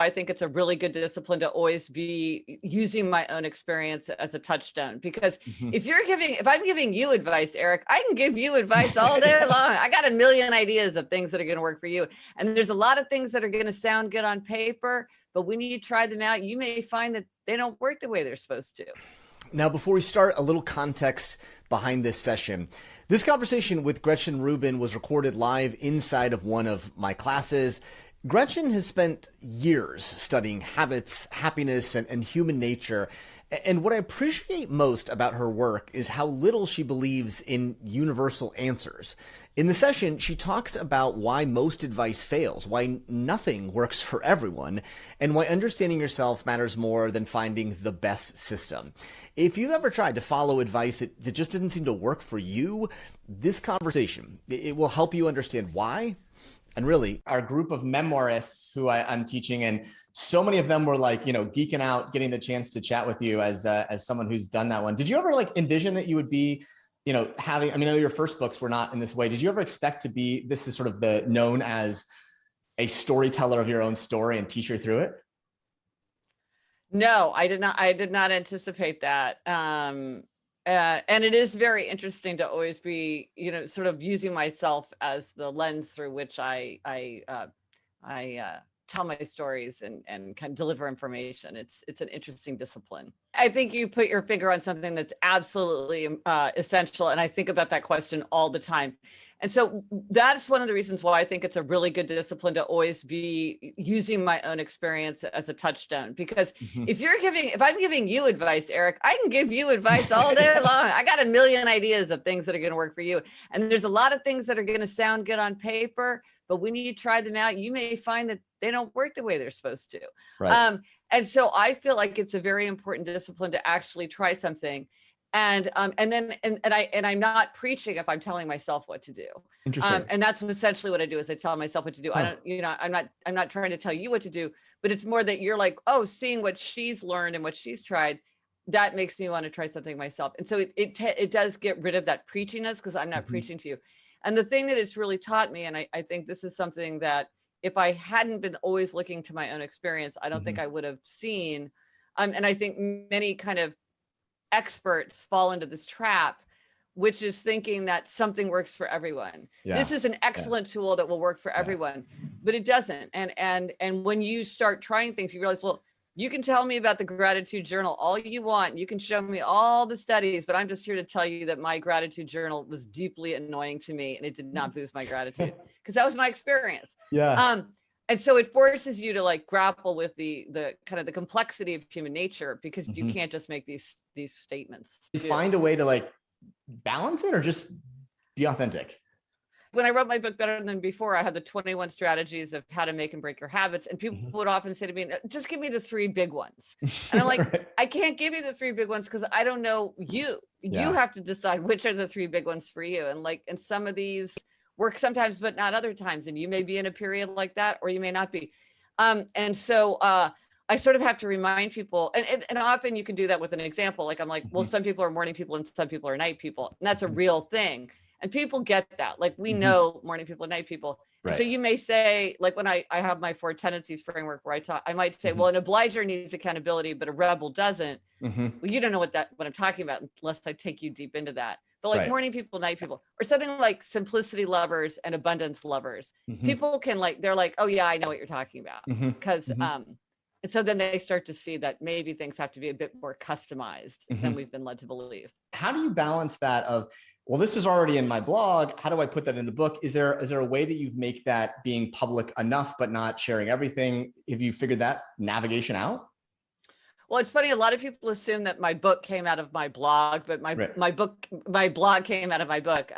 I think it's a really good discipline to always be using my own experience as a touchstone, because if I'm giving you advice, Eric, I can give you advice all day long. I got a million ideas of things that are going to work for you. And there's a lot of things that are going to sound good on paper, but when you try them out, you may find that they don't work the way they're supposed to. Now, before we start, a little context behind this session. This conversation with Gretchen Rubin was recorded live inside of one of my classes. Gretchen has spent years studying habits, happiness, and human nature. And what I appreciate most about her work is how little she believes in universal answers. In the session, she talks about why most advice fails, why nothing works for everyone, and why understanding yourself matters more than finding the best system. If you've ever tried to follow advice that just didn't seem to work for you, this conversation, it will help you understand why. And really, our group of memoirists who I'm teaching, and so many of them were like, geeking out, getting the chance to chat with you as someone who's done that one. Did you ever envision that you would be, having, I know your first books were not in this way. Did you ever expect to be, this is sort of known as a storyteller of your own story and teach her through it? No, I did not anticipate that. And it is very interesting to always be, sort of using myself as the lens through which I tell my stories and kind of deliver information. It's an interesting discipline. I think you put your finger on something that's absolutely essential. And I think about that question all the time. And so that's one of the reasons why I think it's a really good discipline to always be using my own experience as a touchstone. Because if I'm giving you advice, Eric, I can give you advice all day long. I got a million ideas of things that are going to work for you. And there's a lot of things that are going to sound good on paper, but when you try them out, you may find that they don't work the way they're supposed to. Right. And so I feel like it's a very important discipline to actually try something. And I'm not preaching if I'm telling myself what to do. Interesting. And that's essentially what I do is I tell myself what to do. I don't, I'm not trying to tell you what to do, but it's more that you're like, oh, seeing what she's learned and what she's tried, that makes me want to try something myself. And so it does get rid of that preachiness, because I'm not preaching to you. And the thing that it's really taught me, and I think this is something that if I hadn't been always looking to my own experience, I don't think I would have seen. And I think many kind of experts fall into this trap, which is thinking that something works for everyone. Yeah. This is an excellent tool that will work for everyone, but it doesn't. And when you start trying things, you realize, well, you can tell me about the gratitude journal all you want. You can show me all the studies, but I'm just here to tell you that my gratitude journal was deeply annoying to me, and it did not boost my gratitude, because that was my experience. Yeah. And so it forces you to grapple with the kind of the complexity of human nature, because you can't just make these statements. You find a way to balance it, or just be authentic? When I wrote my book Better Than Before, I had the 21 strategies of how to make and break your habits. And people would often say to me, just give me the 3 big ones. And I'm like, right. I can't give you the 3 big ones because I don't know you. Yeah. You have to decide which are the 3 big ones for you. And some of these work sometimes, but not other times. And you may be in a period like that, or you may not be. And so I sort of have to remind people, and often you can do that with an example. I'm like, well, some people are morning people and some people are night people. And that's a real thing. And people get that. We know morning people and night people. Right. So you may say, when I have my 4 Tendencies framework where I might say, well, an obliger needs accountability, but a rebel doesn't. Well, you don't know what I'm talking about unless I take you deep into that. But right. Morning people, night people, or something like simplicity lovers and abundance lovers. People can they're like, oh yeah, I know what you're talking about. Because and so then they start to see that maybe things have to be a bit more customized than we've been led to believe. How do you balance that of, well, this is already in my blog, how do I put that in the book? Is there a way that you make that being public enough, but not sharing everything? Have you figured that navigation out? Well, it's funny. A lot of people assume that my book came out of my blog, but my blog came out of my book.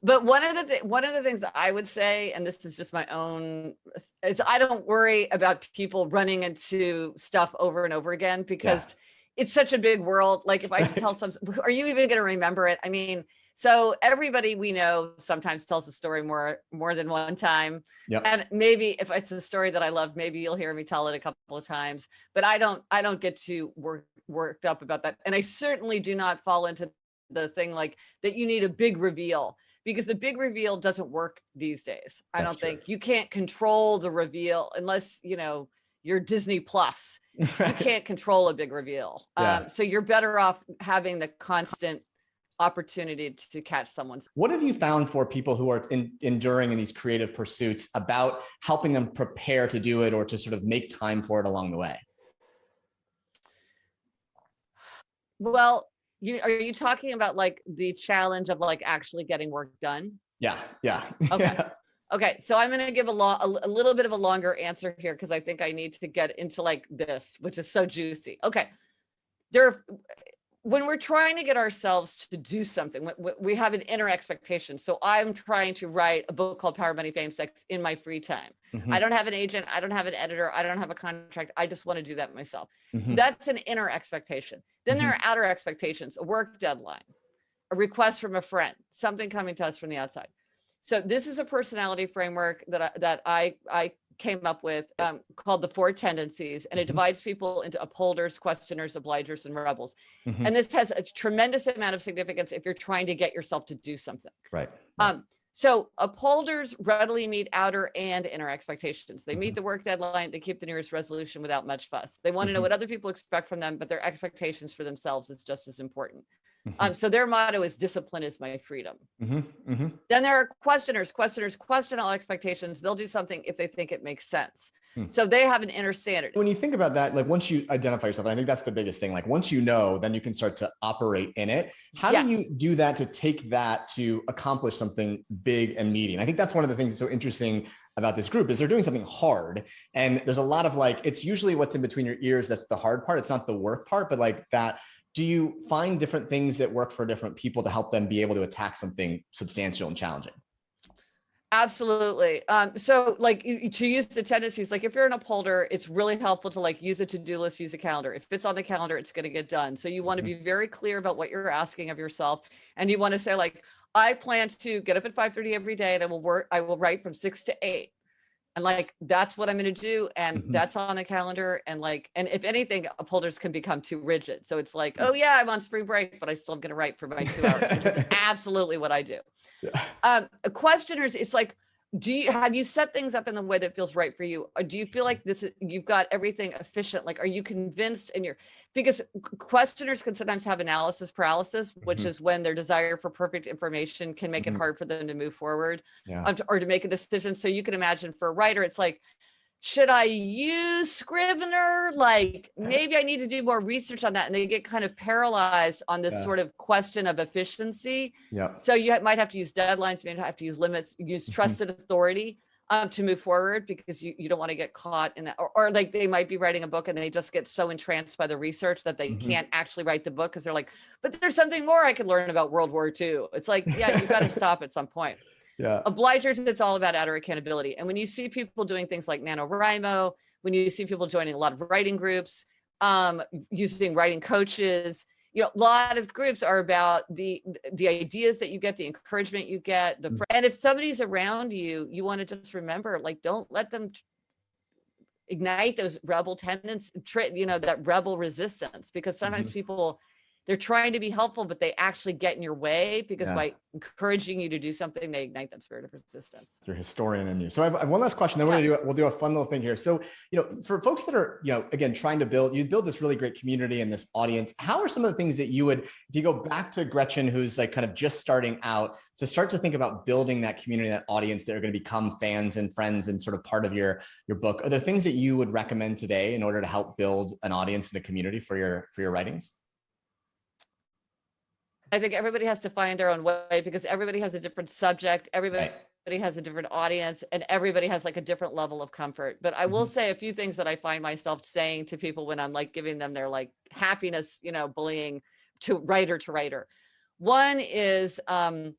But one of the things that I would say, and this is just my own, is I don't worry about people running into stuff over and over again, because it's such a big world. If I tell are you even going to remember it? I mean, so everybody we know sometimes tells a story more than one time. Yep. And maybe if it's a story that I love, maybe you'll hear me tell it a couple of times, but I don't get too worked up about that. And I certainly do not fall into the thing that you need a big reveal, because the big reveal doesn't work these days. I don't think you can't control the reveal unless, you're Disney Plus. Right. You can't control a big reveal. Yeah. So you're better off having the constant opportunity to catch someone's. What have you found for people who are enduring in these creative pursuits about helping them prepare to do it or to sort of make time for it along the way? Well, are you talking about like the challenge of like actually getting work done? Yeah. Yeah. Okay. Yeah. Okay, so I'm going to give a little bit of a longer answer here because I think I need to get into like this, which is so juicy. Okay, when we're trying to get ourselves to do something, we have an inner expectation. So I'm trying to write a book called Power, Money, Fame, Sex in my free time. Mm-hmm. I don't have an agent. I don't have an editor. I don't have a contract. I just want to do that myself. Mm-hmm. That's an inner expectation. Then Mm-hmm. there are outer expectations, a work deadline, a request from a friend, something coming to us from the outside. So this is a personality framework that I came up with called the Four Tendencies, and it divides people into upholders, questioners, obligers, and rebels. Mm-hmm. And this has a tremendous amount of significance if you're trying to get yourself to do something. Right. So upholders readily meet outer and inner expectations. They meet the work deadline. They keep the nearest resolution without much fuss. They want to know what other people expect from them, but their expectations for themselves is just as important. So their motto is discipline is my freedom. Then there are questioners. Questioners question all expectations. They'll do something if they think it makes sense. So they have an inner standard. When you think about that, like once you identify yourself, and I think that's the biggest thing, like once you know, then you can start to operate in it. How do you do that to take that to accomplish something big and meaty? And I think that's one of the things that's so interesting about this group is they're doing something hard. And there's a lot of like, it's usually what's in between your ears. That's the hard part. It's not the work part, but like that. Do you find different things that work for different people to help them be able to attack something substantial and challenging? Absolutely. So like to use the tendencies, like if you're an upholder, it's really helpful to like use a to-do list, use a calendar. If it's on the calendar, it's going to get done. So you want to be very clear about what you're asking of yourself. And you want to say like, I plan to get up at 5:30 every day and I will write from 6 to 8. And like, that's what I'm going to do. And that's on the calendar. And like, and if anything, upholders can become too rigid. So it's like, oh yeah, I'm on spring break, but I still am going to write for my 2 hours, which is absolutely what I do. Yeah. Questioners, it's like, have you set things up in the way that feels right for you? Or do you feel like you've got everything efficient? Like, are you convinced because questioners can sometimes have analysis paralysis, which is when their desire for perfect information can make it hard for them to move forward or to make a decision. So you can imagine for a writer, it's like, should I use Scrivener? Like maybe I need to do more research on that. And they get kind of paralyzed on this sort of question of efficiency. Yeah. So you might have to use deadlines, you might have to use limits, use trusted authority to move forward because you don't want to get caught in that. Or like they might be writing a book and they just get so entranced by the research that they can't actually write the book because they're like, but there's something more I could learn about World War II. It's like, yeah, you've got to stop at some point. Yeah. Obligers, it's all about outer accountability. And when you see people doing things like NaNoWriMo, when you see people joining a lot of writing groups, using writing coaches, a lot of groups are about the ideas that you get, the encouragement you get, and if somebody's around you, you want to just remember, like, don't let them ignite those rebel tendencies, that rebel resistance, because sometimes people, they're trying to be helpful, but they actually get in your way because by encouraging you to do something, they ignite that spirit of resistance. You're a historian in you. So I have one last question. Then we'll do a fun little thing here. So, for folks that are, again, trying to build this really great community and this audience, how are some of the things that you would, if you go back to Gretchen, who's like kind of just starting out, to start to think about building that community, that audience that are going to become fans and friends and sort of part of your book? Are there things that you would recommend today in order to help build an audience and a community for your writings? I think everybody has to find their own way because everybody has a different subject. Everybody has a different audience and everybody has like a different level of comfort. But I will say a few things that I find myself saying to people when I'm like giving them their like happiness, bullying to writer. One is a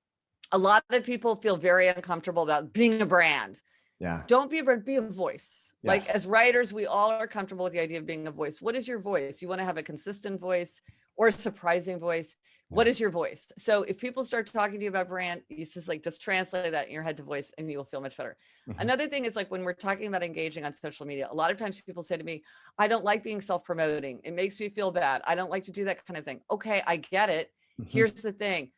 lot of people feel very uncomfortable about being a brand. Yeah. Don't be a brand, be a voice. Yes. Like as writers, we all are comfortable with the idea of being a voice. What is your voice? You want to have a consistent voice or a surprising voice? What is your voice? So if people start talking to you about brand, you just translate that in your head to voice and you'll feel much better. Another thing is like when we're talking about engaging on social media, a lot of times people say to me, I don't like being self-promoting. It makes me feel bad. I don't like to do that kind of thing. Okay, I get it. Here's the thing.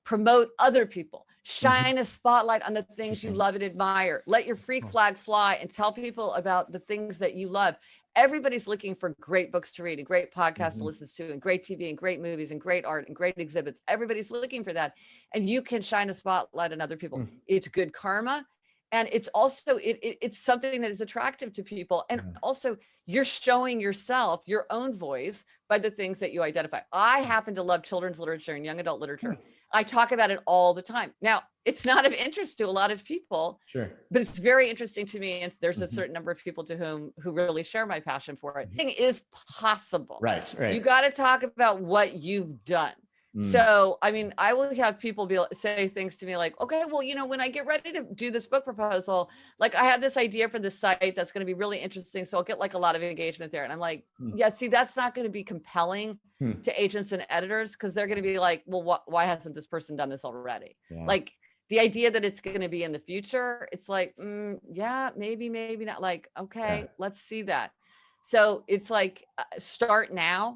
promote other people, shine a spotlight on the things you love and admire, let your freak flag fly and tell people about the things that you love. Everybody's looking for great books to read and great podcasts to listen to and great TV and great movies and great art and great exhibits. Everybody's looking for that. And you can shine a spotlight on other people. It's good karma. And it's also, it's something that is attractive to people. And also you're showing yourself your own voice by the things that you identify. I happen to love children's literature and young adult literature. I talk about it all the time. Now, it's not of interest to a lot of people, but it's very interesting to me. And there's a certain number of people to who really share my passion for it. It is possible. Right. You got to talk about what you've done. So, I mean, I will have people say things to me like, okay, well, you know, when I get ready to do this book proposal, like I have this idea for the site that's going to be really interesting. So I'll get like a lot of engagement there. And I'm like, yeah, see, that's not going to be compelling to agents and editors because they're going to be like, well, why hasn't this person done this already? Like the idea that it's going to be in the future, it's like, yeah, maybe not. Like, okay, let's see that. So it's like, start now.